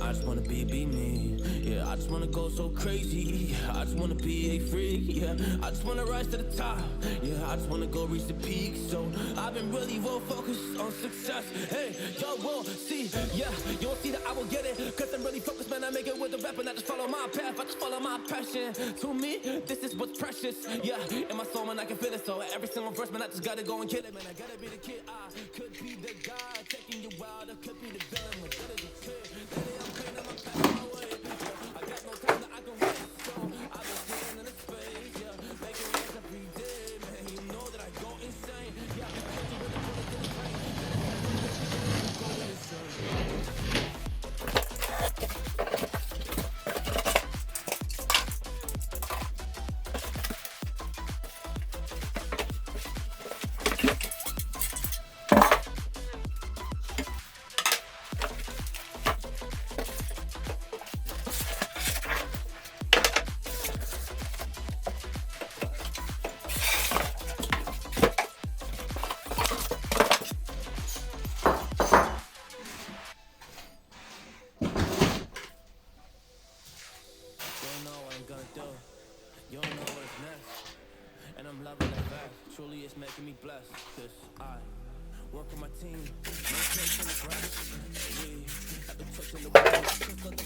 I just wanna be me. Yeah, I just wanna go so crazy. I just wanna be a freak. Yeah, I just wanna rise to the top. Yeah, I just wanna go reach the peak. So I've been really well focused on success. Hey, y'all will see. Yeah, you won't see that I will get it. Cause I'm really focused, man. I make it with the rap and I just follow my path. I just follow my passion. To me, this is what's precious. Yeah, in my soul, man, I can feel it. So every single verse, man, I just gotta go and kill it, man. I gotta be the kid. I could be the guy taking you wild. I could be the villain. My good as a kid. Lately, I'm clean, I'm passing my way. I got no time that I can waste. So I've been sitting in the space. Yeah, making moves every day, man. You know that I go insane. Yeah, I hit you with the bullets in the brain. Go insane. You don't know what's next, and I'm loving the fact. Truly, it's making me blessed. Cause I work on my team, no place in the grass. We at the church in the world, just let the